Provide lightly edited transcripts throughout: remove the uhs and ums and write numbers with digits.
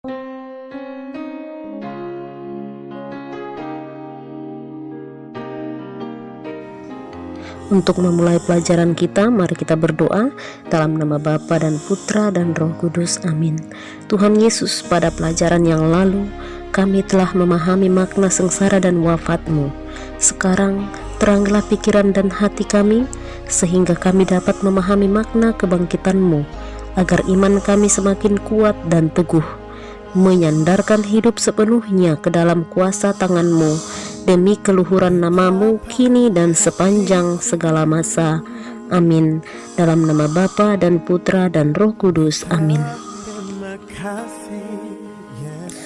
Untuk memulai pelajaran kita, mari kita berdoa dalam nama Bapa dan Putra dan Roh Kudus. Amin. Tuhan Yesus, pada pelajaran yang lalu, kami telah memahami makna sengsara dan wafat-Mu. Sekarang, teranglah pikiran dan hati kami, sehingga kami dapat memahami makna kebangkitan-Mu, agar iman kami semakin kuat dan teguh, menyandarkan hidup sepenuhnya ke dalam kuasa tangan-Mu, demi keluhuran nama-Mu kini dan sepanjang segala masa. Amin. Dalam nama Bapa dan Putra dan Roh Kudus. Amin.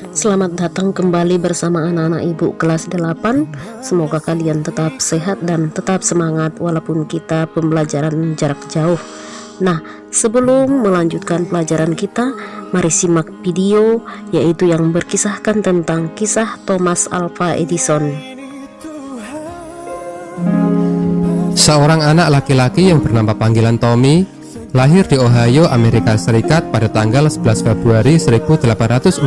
Selamat datang kembali bersama anak-anak Ibu kelas 8. Semoga kalian tetap sehat dan tetap semangat walaupun kita pembelajaran jarak jauh. Nah, sebelum melanjutkan pelajaran kita, mari simak video yaitu yang berkisahkan tentang kisah Thomas Alva Edison. Seorang anak laki-laki yang bernama panggilan Tommy lahir di Ohio, Amerika Serikat pada tanggal 11 Februari 1847.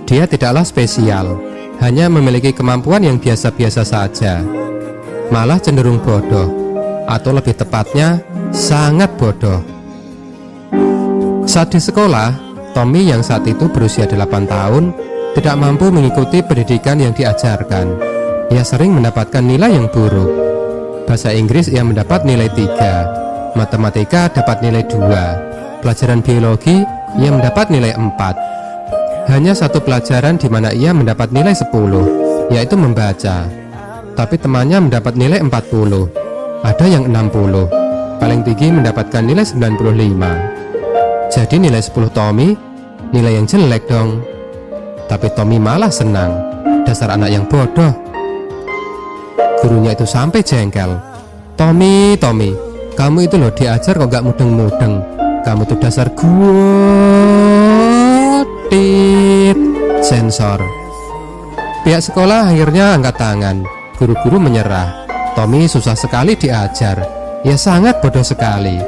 Dia tidaklah spesial, hanya memiliki kemampuan yang biasa-biasa saja, malah cenderung bodoh, atau lebih tepatnya sangat bodoh. Saat di sekolah, Tommy yang saat itu berusia 8 tahun tidak mampu mengikuti pendidikan yang diajarkan. Ia sering mendapatkan nilai yang buruk. Bahasa Inggris ia mendapat nilai 3, matematika dapat nilai 2, pelajaran biologi ia mendapat nilai 4. Hanya satu pelajaran di mana ia mendapat nilai 10, yaitu membaca. Tapi temannya mendapat nilai 40, ada yang 60. Paling tinggi mendapatkan nilai 95. Jadi nilai 10 Tommy, nilai yang jelek dong. Tapi Tommy malah senang. Dasar anak yang bodoh. Gurunya itu sampai jengkel. Tommy, kamu itu loh diajar kok gak mudeng-mudeng. Kamu tuh dasar godit. Sensor. Pihak sekolah akhirnya angkat tangan. Guru-guru menyerah. Tommy susah sekali diajar. Ia sangat bodoh sekali.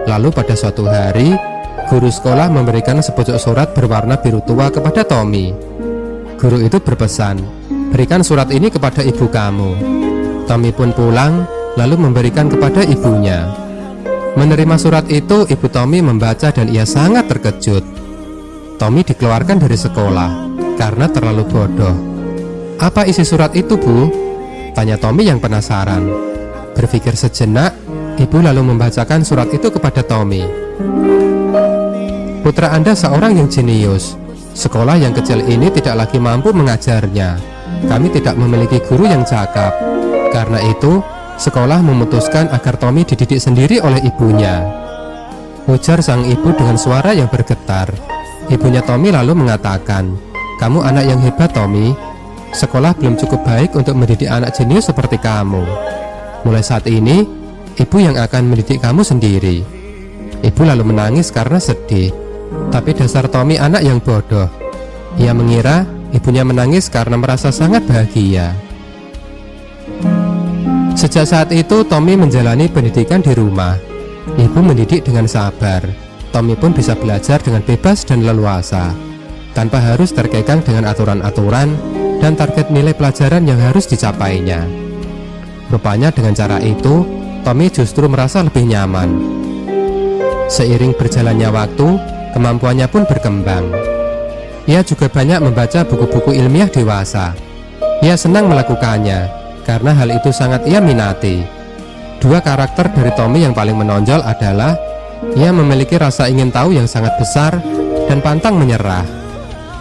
Lalu pada suatu hari, guru sekolah memberikan sepucuk surat berwarna biru tua kepada Tommy. Guru itu berpesan, berikan surat ini kepada ibu kamu. Tommy pun pulang, lalu memberikan kepada ibunya. Menerima surat itu, ibu Tommy membaca dan ia sangat terkejut. Tommy dikeluarkan dari sekolah karena terlalu bodoh. Apa isi surat itu, Bu? Tanya Tommy yang penasaran. Berpikir sejenak, ibu lalu membacakan surat itu kepada Tommy. Putra Anda seorang yang jenius. Sekolah yang kecil ini tidak lagi mampu mengajarnya. Kami tidak memiliki guru yang cakap. Karena itu, sekolah memutuskan agar Tommy dididik sendiri oleh ibunya. Ujar sang ibu dengan suara yang bergetar. Ibunya Tommy lalu mengatakan, kamu anak yang hebat, Tommy. Sekolah belum cukup baik untuk mendidik anak jenius seperti kamu. Mulai saat ini, ibu yang akan mendidik kamu sendiri. Ibu lalu menangis karena sedih. Tapi dasar Tommy anak yang bodoh. Ia mengira ibunya menangis karena merasa sangat bahagia. Sejak saat itu, Tommy menjalani pendidikan di rumah. Ibu mendidik dengan sabar. Tommy pun bisa belajar dengan bebas dan leluasa, tanpa harus terkekang dengan aturan-aturan dan target nilai pelajaran yang harus dicapainya. Rupanya dengan cara itu, Tommy justru merasa lebih nyaman. Seiring berjalannya waktu, kemampuannya pun berkembang. Ia juga banyak membaca buku-buku ilmiah dewasa. Ia senang melakukannya, karena hal itu sangat ia minati. Dua karakter dari Tommy yang paling menonjol adalah ia memiliki rasa ingin tahu yang sangat besar dan pantang menyerah.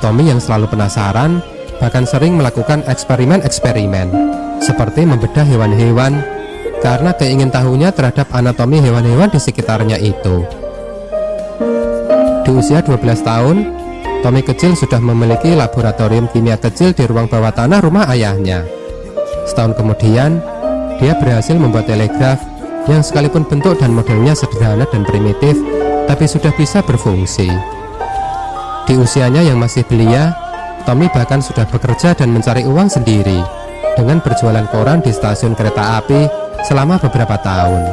Tommy yang selalu penasaran, bahkan sering melakukan eksperimen-eksperimen, seperti membedah hewan-hewan, karena keingintahuannya terhadap anatomi hewan-hewan di sekitarnya itu. Di usia 12 tahun, Tommy kecil sudah memiliki laboratorium kimia kecil di ruang bawah tanah rumah ayahnya. Setahun kemudian, dia berhasil membuat telegraf yang sekalipun bentuk dan modelnya sederhana dan primitif, tapi sudah bisa berfungsi. Di usianya yang masih belia, Tommy bahkan sudah bekerja dan mencari uang sendiri dengan berjualan koran di stasiun kereta api selama beberapa tahun.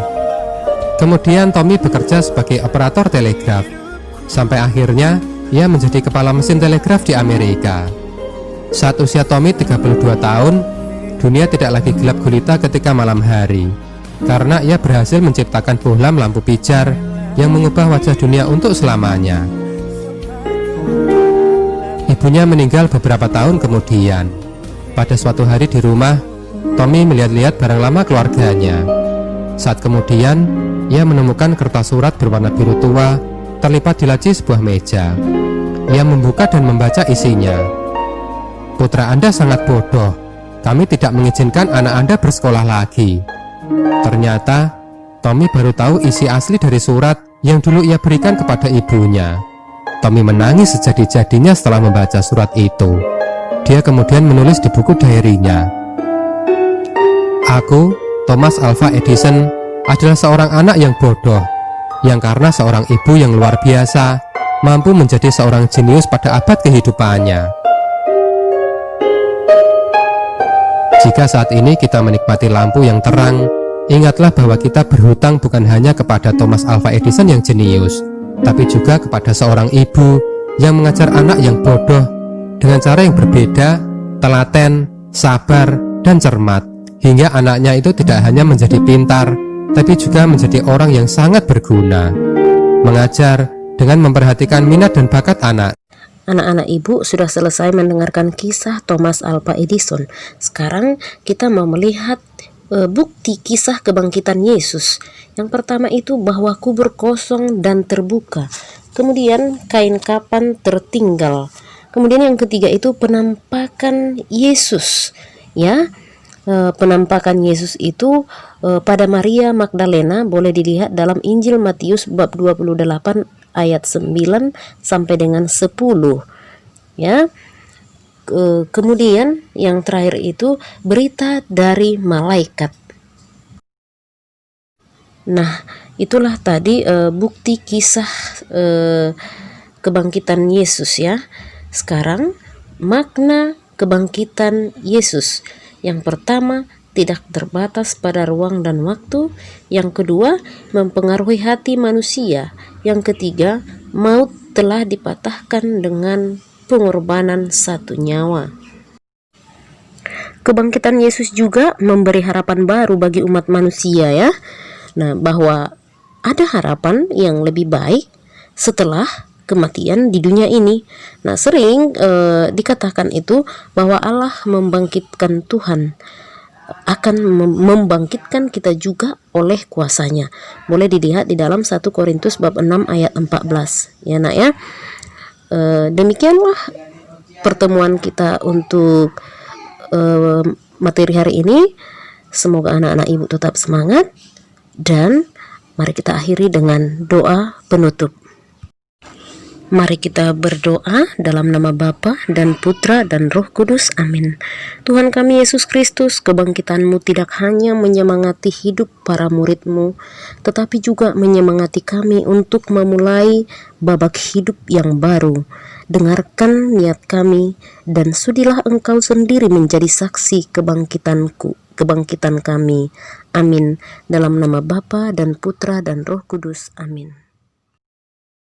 Kemudian Tommy bekerja sebagai operator telegraf, sampai akhirnya ia menjadi kepala mesin telegraf di Amerika. Saat usia Tommy 32 tahun, dunia tidak lagi gelap gulita ketika malam hari, karena ia berhasil menciptakan bohlam lampu pijar yang mengubah wajah dunia untuk selamanya. Ibunya meninggal beberapa tahun kemudian. Pada suatu hari di rumah, Tommy melihat-lihat barang lama keluarganya. Saat kemudian, ia menemukan kertas surat berwarna biru tua terlipat di laci sebuah meja. Ia membuka dan membaca isinya. "Putra Anda sangat bodoh. Kami tidak mengizinkan anak Anda bersekolah lagi." Ternyata, Tommy baru tahu isi asli dari surat yang dulu ia berikan kepada ibunya. Tommy menangis sejadi-jadinya setelah membaca surat itu. Dia kemudian menulis di buku diarinya, "Aku, Thomas Alva Edison, adalah seorang anak yang bodoh, yang karena seorang ibu yang luar biasa, mampu menjadi seorang jenius pada abad kehidupannya." Jika saat ini kita menikmati lampu yang terang, ingatlah bahwa kita berhutang bukan hanya kepada Thomas Alva Edison yang jenius, tapi juga kepada seorang ibu yang mengajar anak yang bodoh dengan cara yang berbeda, telaten, sabar, dan cermat, hingga anaknya itu tidak hanya menjadi pintar, tapi juga menjadi orang yang sangat berguna. Mengajar dengan memperhatikan minat dan bakat anak. Anak-anak ibu sudah selesai mendengarkan kisah Thomas Alva Edison. Sekarang kita mau melihat bukti kisah kebangkitan Yesus. Yang pertama itu bahwa kubur kosong dan terbuka. Kemudian kain kapan tertinggal. Kemudian yang ketiga itu penampakan Yesus. Ya, penampakan Yesus itu pada Maria Magdalena boleh dilihat dalam Injil Matius bab 28 ayat 9 sampai dengan 10. Ya. Kemudian yang terakhir itu berita dari malaikat. Nah, itulah tadi bukti kisah kebangkitan Yesus ya. Sekarang makna kebangkitan Yesus. Yang pertama, tidak terbatas pada ruang dan waktu. Yang kedua, mempengaruhi hati manusia. Yang ketiga, maut telah dipatahkan dengan pengorbanan satu nyawa. Kebangkitan Yesus juga memberi harapan baru bagi umat manusia ya. Nah, bahwa ada harapan yang lebih baik setelah kematian di dunia ini. Nah, sering dikatakan itu bahwa Allah membangkitkan Tuhan akan membangkitkan kita juga oleh kuasanya. Boleh dilihat di dalam 1 Korintus bab 6 ayat 14. Ya nak ya. Demikianlah pertemuan kita untuk materi hari ini. Semoga anak-anak ibu tetap semangat, dan mari kita akhiri dengan doa penutup. Mari kita berdoa dalam nama Bapa dan Putra dan Roh Kudus. Amin. Tuhan kami Yesus Kristus, kebangkitan-Mu tidak hanya menyemangati hidup para murid-Mu, tetapi juga menyemangati kami untuk memulai babak hidup yang baru. Dengarkan niat kami, dan sudilah Engkau sendiri menjadi saksi kebangkitan kami. Amin. Dalam nama Bapa dan Putra dan Roh Kudus. Amin.